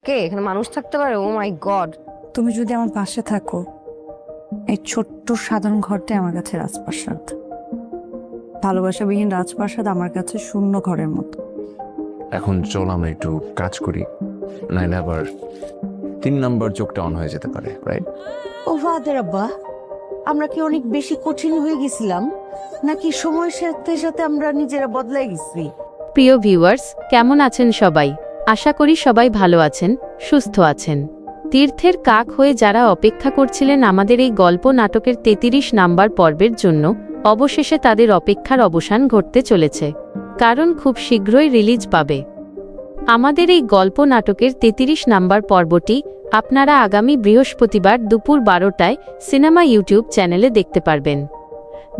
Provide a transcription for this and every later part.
কে এখানে মানুষ থাকতে পারে? ও মাই গড। তুমি যদি আমার পাশে থাকো, এই ছোট্ট সাধারণ ঘরটাই আমার কাছে রাজপ্রাসাদ। ভালোবাসাবিহীন রাজপ্রাসাদ আমার কাছে শূন্য ঘরের মতো। এখন চল আমরা একটু কাজ করি, নাইলে আবার 3 নাম্বার চোখটা অন হয়ে যেতে পারে, রাইট? ও ফাদের আব্বা, আমরা কি অনেক বেশি কঠিন হয়ে গেছিলাম, নাকি সময়ের সাথে সাথে আমরা নিজেরা বদলাই গেছি? প্রিয় ভিউয়ার্স, কেমন আছেন সবাই? আশা করি সবাই ভালো আছেন, সুস্থ আছেন। তীর্থের কাক হয়ে যারা অপেক্ষা করছিলেন আমাদের এই গল্প নাটকের 33 নাম্বার পর্বের জন্য, অবশেষে তাদের অপেক্ষার অবসান ঘটতে চলেছে। কারণ খুব শীঘ্রই রিলিজ পাবে আমাদের এই গল্প নাটকের 33 নাম্বার পর্বটি আপনারা আগামী বৃহস্পতিবার দুপুর 12টায় সিনেমা ইউটিউব চ্যানেলে দেখতে পারবেন।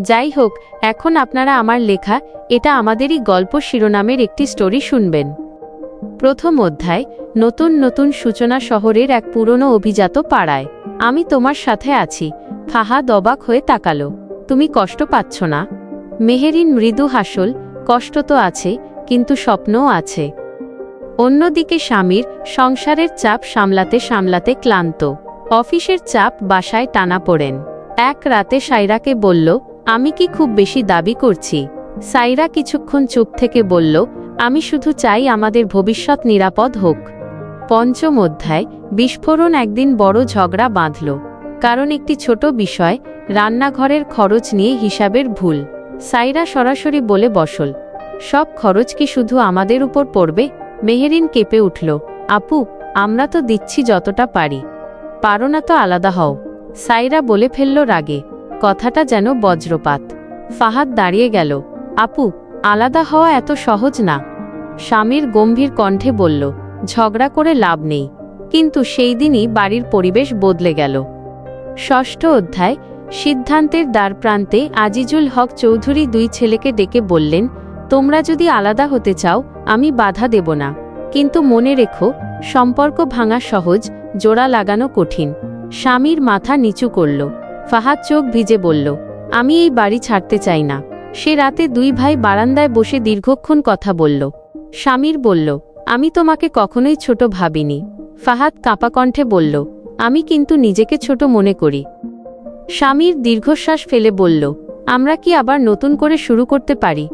যাই হোক, এখন আপনারা আমার লেখা এটা আমাদেরই গল্প শিরোনামের একটি স্টোরি শুনবেন। প্রথম অধ্যায়, নতুন নতুন সূচনা। শহরের এক পুরনো অভিজাত পাড়ায়। আমি তোমার সাথে আছি। ফাহাদ অবাক হয়ে তাকালো। তুমি কষ্ট পাচ্ছ না? মেহেরিন মৃদু হাসল। কষ্ট তো আছে, কিন্তু স্বপ্নও আছে। অন্যদিকে স্বামীর সংসারের চাপ সামলাতে সামলাতে ক্লান্ত। অফিসের চাপ, বাসায় টানাপোড়েন। এক রাতে সাইরাকে বলল, আমি কি খুব বেশি দাবি করছি? সাইরা কিছুক্ষণ চুপ থেকে বলল, আমি শুধু চাই আমাদের ভবিষ্যৎ নিরাপদ হোক। পঞ্চম অধ্যায়, বিস্ফোরণ। একদিন বড় ঝগড়া বাঁধল, কারণ একটি ছোট বিষয়, রান্নাঘরের খরচ নিয়ে হিসাবের ভুল। সাইরা সরাসরি বলে বসল, সব খরচ কি শুধু আমাদের উপর পড়বে? মেহেরিন কেঁপে উঠল, আপু, আমরা তো দিচ্ছি যতটা পারি। পারো না তো আলাদা হও। সাইরা বলে ফেলল রাগে, কথাটা যেন বজ্রপাত। ফাহাদ দাঁড়িয়ে গেল। আপু, আলাদা হওয়া এত সহজ না। স্বামীর গম্ভীর কণ্ঠে বলল, ঝগড়া করে লাভ নেই। কিন্তু সেই দিনই বাড়ির পরিবেশ বদলে গেল। ষষ্ঠ অধ্যায়, সিদ্ধান্তের দ্বারপ্রান্তে। আজিজুল হক চৌধুরী দুই ছেলেকে ডেকে বললেন, তোমরা যদি আলাদা হতে চাও, আমি বাধা দেব না। কিন্তু মনে রেখো, সম্পর্ক ভাঙা সহজ, জোড়া লাগানো কঠিন। স্বামীর মাথা নিচু করল। ফাহাদ চোখ ভিজে বলল, আমি এই বাড়ি ছাড়তে চাই না। সে রাতে দুই ভাই বারান্দায় বসে দীর্ঘক্ষণ কথা বলল। স্বামীর বলল, আমি তোমাকে কখনোই ছোট ভাবিনি। ফাহাদ কাঁপা কণ্ঠে বলল, আমি কিন্তু নিজেকে ছোট মনে করি। স্বামীর দীর্ঘশ্বাস ফেলে বলল, আমরা কি আবার নতুন করে শুরু করতে পারি?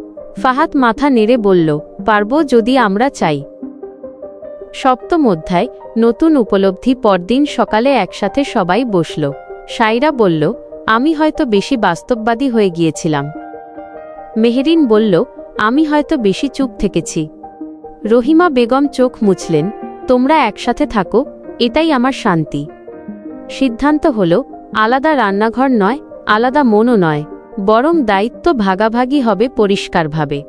ফাহাদ মাথা নেড়ে বলল, পারব, যদি আমরা চাই। সপ্তম অধ্যায়, নতুন উপলব্ধি। পরদিন সকালে একসাথে সবাই বসল। সাইরা বলল, আমি হয়তো বেশি বাস্তববাদী হয়ে গিয়েছিলাম। মেহেরিন বলল, আমি হয়তো বেশি চুপ থেকেছি। রহিমা বেগম চোখ মুছলেন, তোমরা একসাথে থাকো, এটাই আমার শান্তি। সিদ্ধান্ত হলো, আলাদা রান্নাঘর নয়, আলাদা মনও নয়, বরং দায়িত্ব ভাগাভাগি হবে পরিষ্কারভাবে।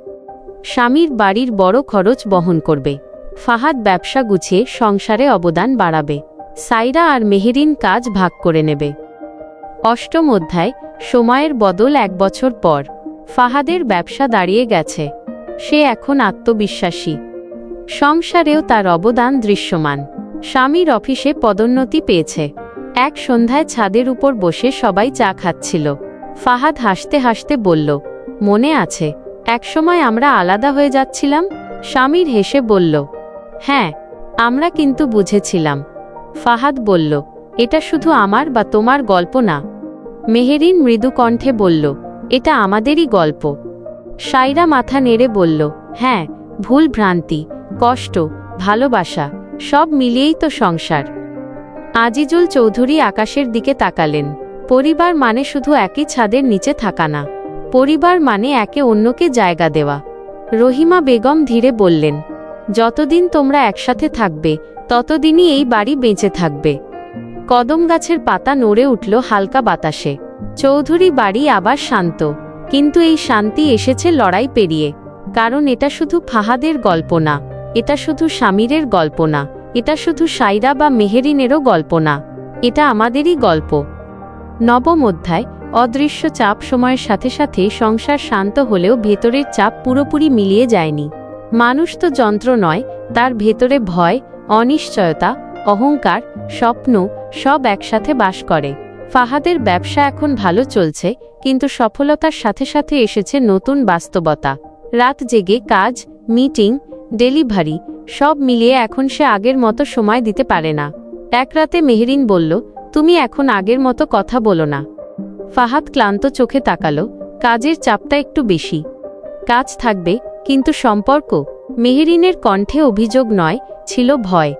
স্বামীর বাড়ির বড় খরচ বহন করবে। ফাহাদ ব্যবসা গুছিয়ে সংসারে অবদান বাড়াবে। সাইরা আর মেহেরিন কাজ ভাগ করে নেবে। অষ্টম অধ্যায়, সময়ের বদল। 1 বছর পর ফাহাদের ব্যবসা দাঁড়িয়ে গেছে। সে এখন আত্মবিশ্বাসী। সংসারেও তার অবদান দৃশ্যমান। স্বামীর অফিসে পদোন্নতি পেয়েছে। এক সন্ধ্যায় ছাদের উপর বসে সবাই চা খাচ্ছিল। ফাহাদ হাসতে হাসতে বলল, মনে আছে একসময় আমরা আলাদা হয়ে যাচ্ছিলাম? স্বামীর হেসে বলল, হ্যাঁ, আমরা কিন্তু বুঝেছিলাম। ফাহাদ বলল, এটা শুধু আমার বা তোমার গল্প না। মেহেরিন মৃদু কণ্ঠে বলল, এটা আমাদেরই গল্প। সাইরা মাথা নেড়ে বলল, হ্যাঁ, ভুল ভ্রান্তি, কষ্ট, ভালোবাসা, সব মিলিয়েই তো সংসার। আজিজুল চৌধুরী আকাশের দিকে তাকালেন। পরিবার মানে শুধু একই ছাদের নিচে থাকা না, পরিবার মানে একে অন্যকে জায়গা দেওয়া। রহিমা বেগম ধীরে বললেন, যতদিন তোমরা একসাথে থাকবে, ততদিনই এই বাড়ি বেঁচে থাকবে। কদম গাছের পাতা নড়ে উঠল হালকা বাতাসে। চৌধুরী বাড়ি আবার শান্ত, কিন্তু এই শান্তি এসেছে লড়াই পেরিয়ে। কারণ এটা শুধু ফাহাদের গল্প না, এটা শুধু স্বামীরের গল্প না, এটা শুধু সাইরা বা মেহেরিনেরও গল্প না, এটা আমাদেরই গল্প। নবম অধ্যায়, অদৃশ্য চাপ। সময়ের সাথে সাথে সংসার শান্ত হলেও ভেতরের চাপ পুরোপুরি মিলিয়ে যায়নি। মানুষ তো যন্ত্র নয়, তার ভেতরে ভয়, অনিশ্চয়তা, অহংকার, স্বপ্ন সব একসাথে বাস করে। ফাহাদের ব্যবসা এখন ভালো চলছে, কিন্তু সফলতার সাথে সাথে এসেছে নতুন বাস্তবতা। রাত জেগে কাজ, মিটিং, ডেলিভারি, সব মিলিয়ে এখন সে আগের মতো সময় দিতে পারে না। এক রাতে মেহেরিন বলল, তুমি এখন আগের মতো কথা বলো না। ফাহাদ ক্লান্ত চোখে তাকালো, কাজের চাপটা একটু বেশি। কাজ থাকবে, কিন্তু সম্পর্ক? মেহেরিনের কণ্ঠে অভিযোগ নয়, ছিল ভয়।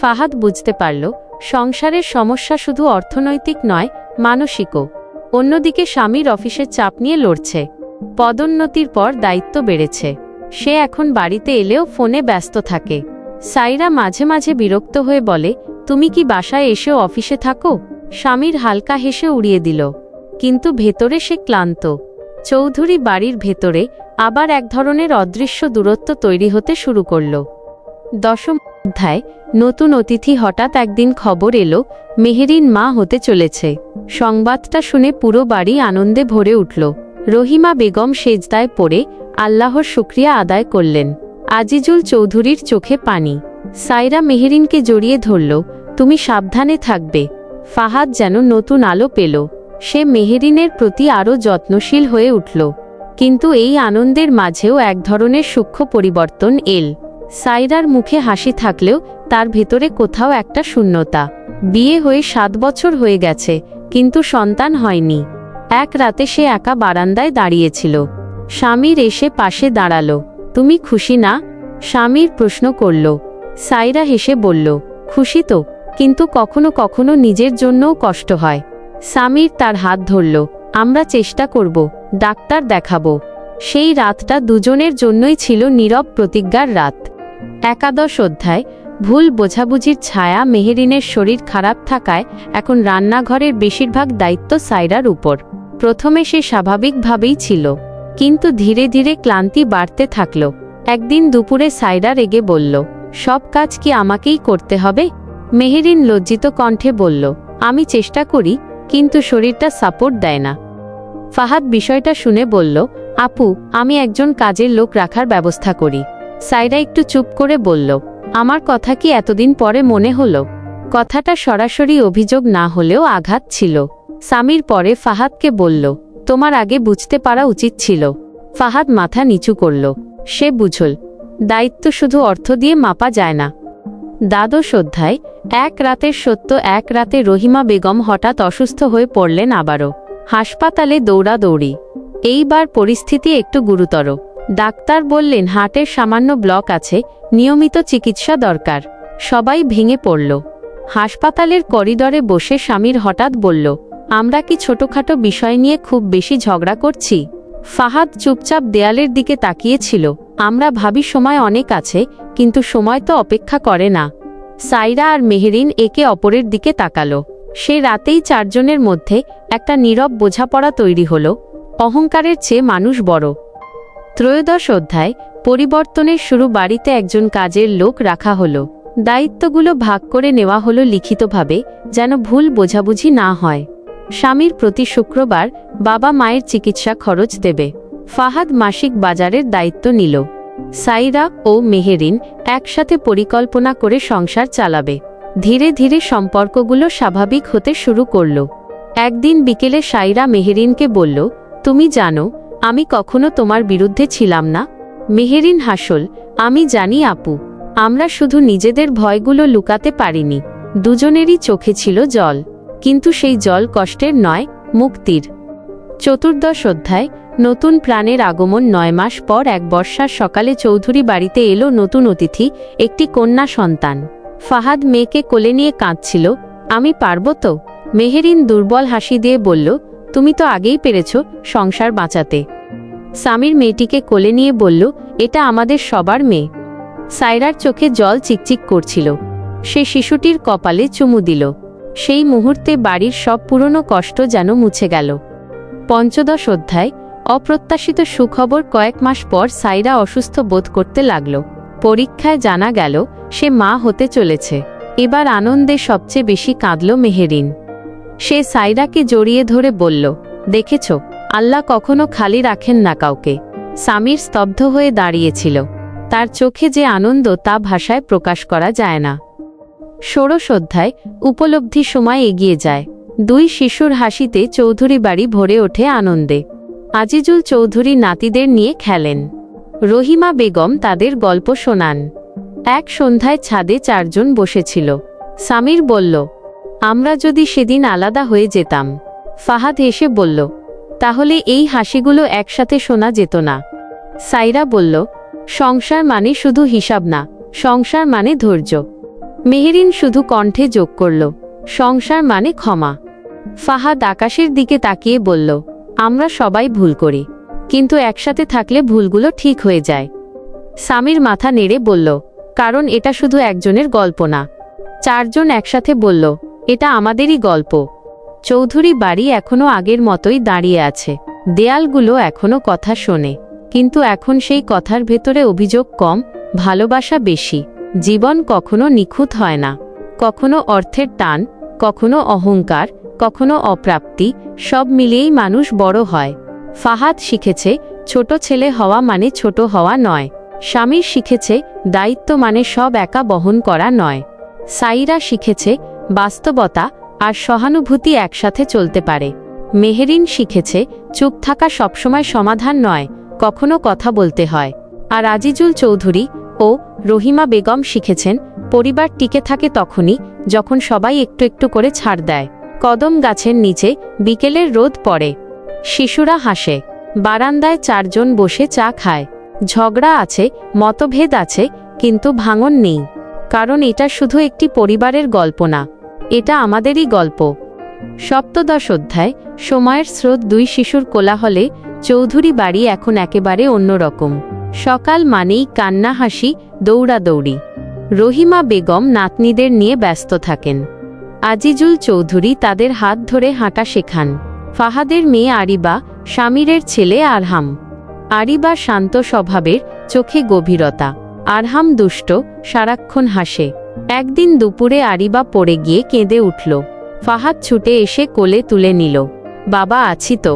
ফাহাদ বুঝতে পারল, সংসারের সমস্যা শুধু অর্থনৈতিক নয়, মানসিকও। অন্যদিকে স্বামীর অফিসের চাপ নিয়ে লড়ছে। পদোন্নতির পর দায়িত্ব বেড়েছে। সে এখন বাড়িতে এলেও ফোনে ব্যস্ত থাকে। সাইরা মাঝে মাঝে বিরক্ত হয়ে বলে, তুমি কি বাসায় এসেও অফিসে থাকো? স্বামীর হালকা হেসে উড়িয়ে দিল, কিন্তু ভেতরে সে ক্লান্ত। চৌধুরী বাড়ির ভেতরে আবার এক ধরনের অদৃশ্য দূরত্ব তৈরি হতে শুরু করল। 10ম অধ্যায়। নতুন অতিথি। হঠাৎ একদিন খবর এলো, মেহেরিন মা হতে চলেছে। সংবাদটা শুনে পুরো বাড়ি আনন্দে ভরে উঠল। রহিমা বেগম সেজদায় পড়ে আল্লাহর শুকরিয়া আদায় করলেন। আজিজুল চৌধুরীর চোখে পানি। সাইরা মেহেরিনকে জড়িয়ে ধরল, তুমি সাবধানে থাকবে। ফাহাদ যেন নতুন আলো পেল। সে মেহেরিনের প্রতি আরও যত্নশীল হয়ে উঠল। কিন্তু এই আনন্দের মাঝেও এক ধরনের সূক্ষ্ম পরিবর্তন এল। সাইরার মুখে হাসি থাকলেও তার ভেতরে কোথাও একটা শূন্যতা। বিয়ে হয়ে 7 বছর হয়ে গেছে, কিন্তু সন্তান হয়নি। এক রাতে সে একা বারান্দায় দাঁড়িয়েছিল। স্বামীর এসে পাশে দাঁড়ালো। তুমি খুশি না? স্বামীর প্রশ্ন করল। সাইরা হেসে বলল, খুশি তো, কিন্তু কখনো কখনো নিজের জন্যও কষ্ট হয়। স্বামীর তার হাত ধরল। আমরা চেষ্টা করব, ডাক্তার দেখাবো। সেই রাতটা দুজনের জন্যই ছিল নীরব প্রতিজ্ঞার রাত। 11 অধ্যায়। ভুল বোঝাবুঝির ছায়া। মেহেরিনের শরীর খারাপ থাকায় এখন রান্নাঘরের বেশিরভাগ দায়িত্ব সাইরার উপর। প্রথমে সে স্বাভাবিকভাবেই ছিল, কিন্তু ধীরে ধীরে ক্লান্তি বাড়তে থাকল। একদিন দুপুরে সাইরা রেগে বলল, সব কাজ কি আমাকেই করতে হবে? মেহেরিন লজ্জিত কণ্ঠে বলল, আমি চেষ্টা করি, কিন্তু শরীরটা সাপোর্ট দেয় না। ফাহাদ বিষয়টা শুনে বলল, আপু, আমি একজন কাজের লোক রাখার ব্যবস্থা করি। সাইরা একটু চুপ করে বলল, আমার কথা কি এতদিন পরে মনে হলো? কথাটা সরাসরি অভিযোগ না হলেও আঘাত ছিল। সামির পরে ফাহাদকে বলল, তোমার আগে বুঝতে পারা উচিত ছিল। ফাহাদ মাথা নিচু করল। সে বুঝল, দায়িত্ব শুধু অর্থ দিয়ে মাপা যায় না। 12 অধ্যায়। এক রাতের সত্য। এক রাতে রহিমা বেগম হঠাৎ অসুস্থ হয়ে পড়লেন আবারও। হাসপাতালে দৌড়াদৌড়ি। এইবার পরিস্থিতি একটু গুরুতর। ডাক্তার বললেন হার্টের সামান্য ব্লক আছে, নিয়মিত চিকিৎসা দরকার। সবাই ভেঙে পড়ল। হাসপাতালের করিডরে বসে স্বামীর হঠাৎ বলল, আমরা কি ছোটখাটো বিষয় নিয়ে খুব বেশি ঝগড়া করছি? ফাহাদ চুপচাপ দেয়ালের দিকে তাকিয়েছিল। আমরা ভাবি সময় অনেক আছে, কিন্তু সময় তো অপেক্ষা করে না। সাইরা আর মেহেরিন একে অপরের দিকে তাকালো। সে রাতেই 4 জনের মধ্যে একটা নীরব বোঝাপড়া তৈরি হলো। অহংকারের চেয়ে মানুষ বড়। 13 অধ্যায়। পরিবর্তনের শুরু। বাড়িতে একজন কাজের লোক রাখা হলো। দায়িত্বগুলো ভাগ করে নেওয়া হলো লিখিতভাবে, যেন ভুল বোঝাবুঝি না হয়। স্বামীর প্রতি শুক্রবার বাবা মায়ের চিকিৎসা খরচ দেবে। ফাহাদ মাসিক বাজারের দায়িত্ব নিল। সাইরা ও মেহেরিন একসাথে পরিকল্পনা করে সংসার চালাবে। ধীরে ধীরে সম্পর্কগুলো স্বাভাবিক হতে শুরু করল। একদিন বিকেলে সাইরা মেহেরিনকে বলল, তুমি জানো, আমি কখনো তোমার বিরুদ্ধে ছিলাম না। মেহেরিন হাসল, আমি জানি আপু, আমরা শুধু নিজেদের ভয়গুলো লুকাতে পারিনি। দুজনেরই চোখে ছিল জল, কিন্তু সেই জল কষ্টের নয়, মুক্তির। 14 অধ্যায়। নতুন প্রাণের আগমন। 9 মাস পর এক বর্ষার সকালে চৌধুরী বাড়িতে এলো নতুন অতিথি, একটি কন্যা সন্তান। ফাহাদ মেয়েকে কোলে নিয়ে কাঁদছিল। আমি পারবো তো? মেহেরিন দুর্বল হাসি দিয়ে বলল, তুমি তো আগেই পেরেছ সংসার বাঁচাতে। সামির মেয়েটিকে কোলে নিয়ে বলল, এটা আমাদের সবার মেয়ে। সাইরার চোখে জল চিকচিক করছিল। সে শিশুটির কপালে চুমু দিল। সেই মুহূর্তে বাড়ির সব পুরনো কষ্ট যেন মুছে গেল। 15 অধ্যায়। অপ্রত্যাশিত সুখবর। কয়েক মাস পর সাইরা অসুস্থ বোধ করতে লাগল। পরীক্ষায় জানা গেল সে মা হতে চলেছে। এবার আনন্দে সবচেয়ে বেশি কাঁদল মেহেরিন। সে সাইরাকে জড়িয়ে ধরে বলল, দেখেছ, আল্লাহ কখনো খালি রাখেন না কাউকে। সামির স্তব্ধ হয়ে দাঁড়িয়েছিল। তার চোখে যে আনন্দ তা ভাষায় প্রকাশ করা যায় না। 16 অধ্যায়। উপলব্ধি। সময় এগিয়ে যায়। 2 শিশুর হাসিতে চৌধুরী বাড়ি ভরে ওঠে আনন্দে। আজিজুল চৌধুরী নাতিদের নিয়ে খেলেন। রহিমা বেগম তাদের গল্প শোনান। এক সন্ধ্যায় ছাদে 4 জন বসেছিল। সামির বলল, আমরা যদি সেদিন আলাদা হয়ে যেতাম। ফাহাদ হেসে বলল, তাহলে এই হাসিগুলো একসাথে শোনা যেত না। সাইরা বলল, সংসার মানে শুধু হিসাব না, সংসার মানে ধৈর্য। মেহেরিন শুধু কণ্ঠে যোগ করল, সংসার মানে ক্ষমা। ফাহাদ আকাশের দিকে তাকিয়ে বলল, আমরা সবাই ভুল করি, কিন্তু একসাথে থাকলে ভুলগুলো ঠিক হয়ে যায়। সামির মাথা নেড়ে বলল, কারণ এটা শুধু একজনের গল্প না। 4 জন একসাথে বলল, এটা আমাদেরই গল্প। চৌধুরী বাড়ি এখনো আগের মতোই দাঁড়িয়ে আছে, দেয়ালগুলো এখনো কথা শোনে, কিন্তু এখন সেই কথার ভেতরে অভিযোগ কম, ভালোবাসা বেশি। জীবন কখনো নিখুঁত হয় না, কখনো অর্থের টান, কখনো অহংকার, কখনো অপ্রাপ্তি, সব মিলিয়েই মানুষ বড় হয়। ফাহাদ শিখেছে ছোট ছেলে হওয়া মানে ছোট হওয়া নয়। স্বামীর শিখেছে দায়িত্ব মানে সব একা বহন করা নয়। সাইরা শিখেছে বাস্তবতা আর সহানুভূতি একসাথে চলতে পারে। মেহেরিন শিখেছে চুপ থাকা সবসময় সমাধান নয়, কখনো কথা বলতে হয়। আর আজিজুল চৌধুরী ও রহিমা বেগম শিখেছেন পরিবার টিকে থাকে তখনই যখন সবাই একটু একটু করে ছাড় দেয়। কদম গাছের নিচে বিকেলের রোদ পড়ে, শিশুরা হাসে, বারান্দায় 4 জন বসে চা খায়। ঝগড়া আছে, মতভেদ আছে, কিন্তু ভাঙন নেই, কারণ এটা শুধু একটি পরিবারের গল্প না, এটা আমাদেরই গল্প। সপ্তদশ অধ্যায়। সময়ের স্রোত। 2 শিশুর কোলাহলে চৌধুরী বাড়ি এখন একেবারে অন্যরকম। সকাল মানেই কান্না, হাসি, দৌড়াদৌড়ি। রহিমা বেগম নাতনিদের নিয়ে ব্যস্ত থাকেন। আজিজুল চৌধুরী তাদের হাত ধরে হাঁটা শেখান। ফাহাদের মেয়ে আরিবা, শামিরের ছেলে আরহাম। আরিবা শান্ত স্বভাবের, চোখে গভীরতা। আরহাম দুষ্ট, সারাক্ষণ হাসে। একদিন দুপুরে আরিবা পড়ে গিয়ে কেঁদে উঠল। ফাহাদ ছুটে এসে কোলে তুলে নিল। বাবা, আছি তো,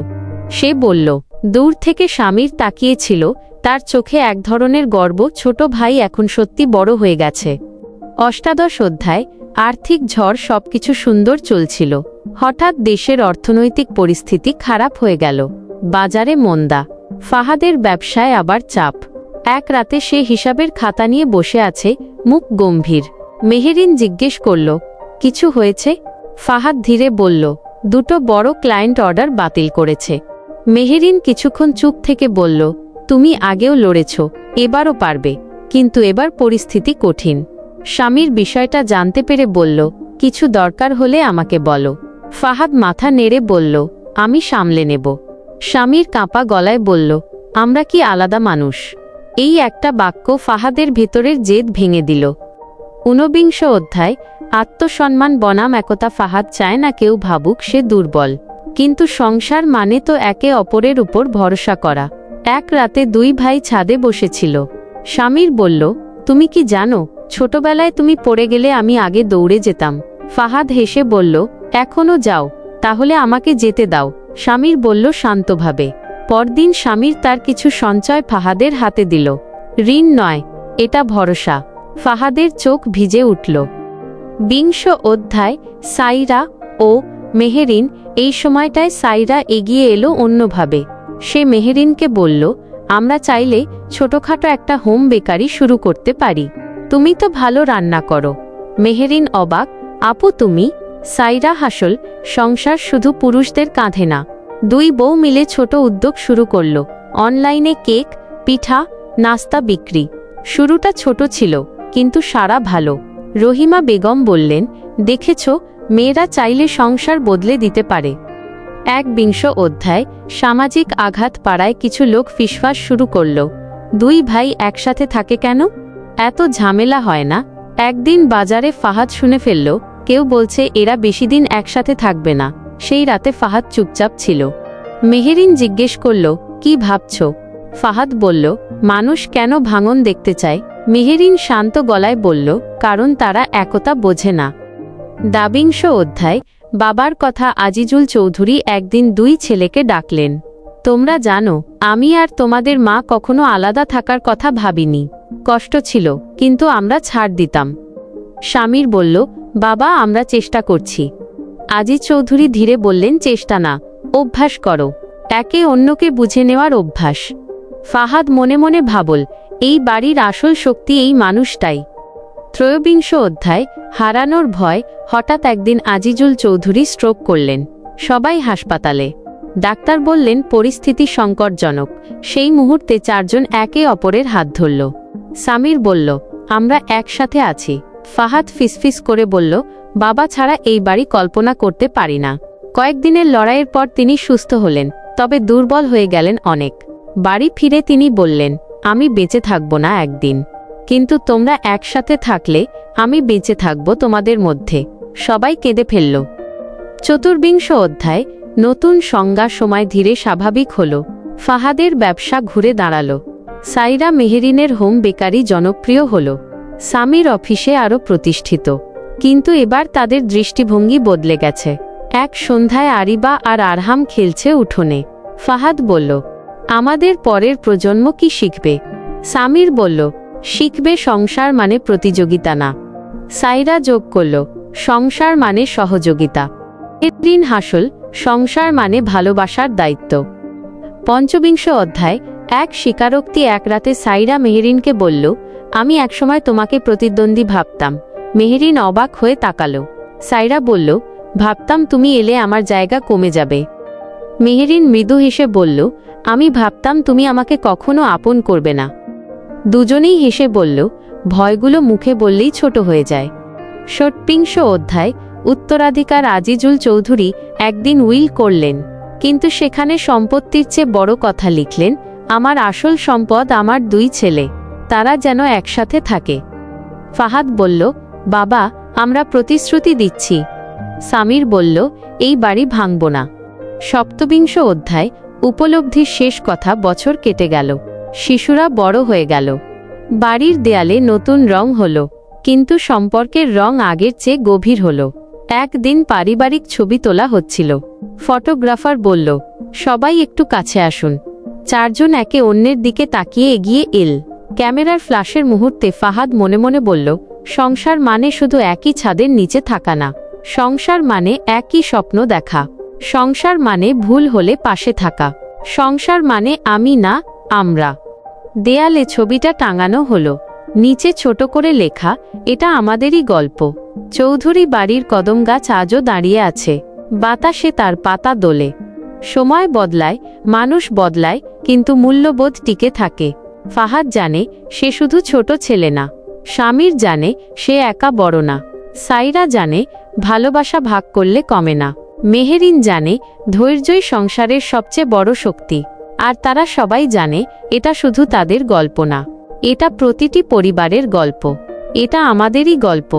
সে বলল। দূর থেকে শামির তাকিয়েছিল, তার চোখে এক ধরনের গর্ব, ছোট ভাই এখন সত্যি বড় হয়ে গেছে। অষ্টাদশ অধ্যায়। আর্থিক ঝড়। সবকিছু সুন্দর চলছিল, হঠাৎ দেশের অর্থনৈতিক পরিস্থিতি খারাপ হয়ে গেল। বাজারে মন্দা, ফাহাদের ব্যবসায় আবার চাপ। এক রাতে সে হিসাবের খাতা নিয়ে বসে আছে, মুখ গম্ভীর। মেহেরিন জিজ্ঞেস করল, কিছু হয়েছে? ফাহাদ ধীরে বলল, 2 বড় ক্লায়েন্ট অর্ডার বাতিল করেছে। মেহেরিন কিছুক্ষণ চুপ থেকে বলল, তুমি আগেও লড়েছ, এবারও পারবে, কিন্তু এবার পরিস্থিতি কঠিন। স্বামীর বিষয়টা জানতে পেরে বলল, কিছু দরকার হলে আমাকে বলো। ফাহাদ মাথা নেড়ে বলল, আমি সামলে নেব। স্বামীর কাঁপা গলায় বলল, আমরা কি আলাদা মানুষ? এই একটা বাক্য ফাহাদের ভেতরের জেদ ভেঙে দিল। 49 অধ্যায়। আত্মসম্মান বনাম একতা। ফাহাদ চায় না কেউ ভাবুক সে দুর্বল, কিন্তু সংসার মানে তো একে অপরের উপর ভরসা করা। এক রাতে 2 ভাই ছাদে বসেছিল। স্বামীর বলল, তুমি কি জানো, ছোটবেলায় তুমি পড়ে গেলে আমি আগে দৌড়ে যেতাম। ফাহাদ হেসে বলল, এখনো যাও? তাহলে আমাকে যেতে দাও। স্বামীর বলল শান্তভাবে। পরদিন স্বামীর তার কিছু সঞ্চয় ফাহাদের হাতে দিল। ঋণ নয়, এটা ভরসা। ফাহাদের চোখ ভিজে উঠল। 20 অধ্যায়। সাইরা ও মেহেরিন। এই সময়টায় সাইরা এগিয়ে এলো অন্যভাবে। সে মেহেরিনকে বলল, আমরা চাইলে ছোটখাটো একটা হোম বেকারি শুরু করতে পারি, তুমি তো ভালো রান্না করো। মেহেরিন অবাক, আপু তুমি? সাইরা হাসল, সংসার শুধু পুরুষদের কাঁধে না। 2 বউ মিলে ছোট উদ্যোগ শুরু করল, অনলাইনে কেক, পিঠা, নাস্তা বিক্রি। শুরুটা ছোট ছিল, কিন্তু সারা ভালো। রহিমা বেগম বললেন, দেখেছ, মেয়েরা চাইলে সংসার বদলে দিতে পারে। 21 অধ্যায়। সামাজিক আঘাত। পাড়ায় কিছু লোক ফিসফাস শুরু করল, 2 ভাই একসাথে থাকে কেন? এত ঝামেলা হয় না? একদিন বাজারে ফাহাদ শুনে ফেলল, কেউ বলছে এরা বেশি দিন একসাথে থাকবে না। সেই রাতে ফাহাদ চুপচাপ ছিল। মেহেরিন জিজ্ঞেস করল, কি ভাবছ? ফাহাদ বলল, মানুষ কেন ভাঙন দেখতে চায়? মেহেরিন শান্ত গলায় বলল, কারণ তারা একতা বোঝে না। 22 অধ্যায়। বাবার কথা। আজিজুল চৌধুরী একদিন 2 ছেলেকে ডাকলেন। তোমরা জানো, আমি আর তোমাদের মা কখনো আলাদা থাকার কথা ভাবিনি। কষ্ট ছিল, কিন্তু আমরা ছাড় দিতাম। স্বামীর বলল, বাবা আমরা চেষ্টা করছি। আজিজ চৌধুরী ধীরে বললেন, চেষ্টা না, অভ্যাস করো, একে অন্যকে বুঝে নেওয়ার অভ্যাস। ফাহাদ মনে মনে ভাবল, এই বাড়ির আসল শক্তি এই মানুষটাই। ত্রয়োবিংশ অধ্যায়, হারানোর ভয়। হঠাৎ একদিন আজিজুল চৌধুরী স্ট্রোক করলেন। সবাই হাসপাতালে। ডাক্তার বললেন পরিস্থিতি সংকটজনক। সেই মুহূর্তে চারজন একে অপরের হাত ধরল। সামির বলল, আমরা একসাথে আছি। ফাহাদ ফিসফিস করে বলল, বাবা ছাড়া এই বাড়ি কল্পনা করতে পারি না। কয়েকদিনের লড়াইয়ের পর তিনি সুস্থ হলেন, তবে দুর্বল হয়ে গেলেন অনেক। বাড়ি ফিরে তিনি বললেন, আমি বেঁচে থাকব না একদিন, কিন্তু তোমরা একসাথে থাকলে আমি বেঁচে থাকব তোমাদের মধ্যে। সবাই কেঁদে ফেলল। চতুর্বিংশ অধ্যায়, নতুন সংজ্ঞা। সময় ধীরে স্বাভাবিক হল। ফাহাদের ব্যবসা ঘুরে দাঁড়াল। সাইরা মেহেরিনের হোম বেকারি জনপ্রিয় হল। সামির অফিসে আরও প্রতিষ্ঠিত। কিন্তু এবার তাদের দৃষ্টিভঙ্গি বদলে গেছে। এক সন্ধ্যায় আরিবা আর আরহাম খেলছে উঠোনে। ফাহাদ বলল, আমাদের পরের প্রজন্ম কি শিখবে? সামির বলল, শিখবে সংসার মানে প্রতিযোগিতা না। সাইরা যোগ করল, সংসার মানে সহযোগিতা। মেহেরিন হাসল, সংসার মানে ভালোবাসার দায়িত্ব। পঞ্চবিংশ অধ্যায়, এক স্বীকারোক্তি। এক রাতে সাইরা মেহেরিনকে বলল, আমি একসময় তোমাকে প্রতিদ্বন্দ্বী ভাবতাম। মেহেরিন অবাক হয়ে তাকালো। সাইরা বলল, ভাবতাম তুমি এলে আমার জায়গা কমে যাবে। মেহেরিন মৃদু হেসে বলল, আমি ভাবতাম তুমি আমাকে কখনো আপন করবে না। দুজনেই হেসে বলল, ভয়গুলো মুখে বললেই ছোট হয়ে যায়। ষট্বিংশ অধ্যায়, উত্তরাধিকার। আজিজুল চৌধুরী একদিন উইল করলেন, কিন্তু সেখানে সম্পত্তির চেয়ে বড় কথা লিখলেন, আমার আসল সম্পদ আমার দুই ছেলে, তারা যেন একসাথে থাকে। ফাহাদ বলল, বাবা, আমরা প্রতিশ্রুতি দিচ্ছি। সামির বলল, এই বাড়ি ভাঙব না। সপ্তবিংশ অধ্যায়, উপলব্ধির শেষ কথা। বছর কেটে গেল, শিশুরা বড় হয়ে গেল। বাড়ির দেয়ালে নতুন রং হল, কিন্তু সম্পর্কের রং আগের চেয়ে গভীর হল। একদিন পারিবারিক ছবি তোলা হচ্ছিল। ফটোগ্রাফার বলল, সবাই একটু কাছে আসুন। চারজন একে অন্যের দিকে তাকিয়ে এগিয়ে এল। ক্যামেরার ফ্ল্যাশের মুহূর্তে ফাহাদ মনে মনে বলল, সংসার মানে শুধু একই ছাদের নিচে থাকা না। সংসার মানে একই স্বপ্ন দেখা। সংসার মানে ভুল হলে পাশে থাকা। সংসার মানে আমি না, আমরা। দেয়ালে ছবিটা টাঙানো হলো। নিচে ছোট করে লেখা, এটা আমাদেরই গল্প। চৌধুরী বাড়ির কদম গাছ আজও দাঁড়িয়ে আছে, বাতাসে তার পাতা দোলে। সময় বদলায়, মানুষ বদলায়, কিন্তু মূল্যবোধ টিকে থাকে। ফাহাদ জানে সে শুধু ছোট ছেলে না। স্বামীর জানে সে একা বড় না। সাইরা জানে ভালোবাসা ভাগ করলে কমে না। মেহেরিন জানে ধৈর্যই সংসারের সবচেয়ে বড় শক্তি। আর তারা সবাই জানে এটা শুধু তাদের গল্প না, এটা প্রতিটি পরিবারের গল্প। এটা আমাদেরই গল্প।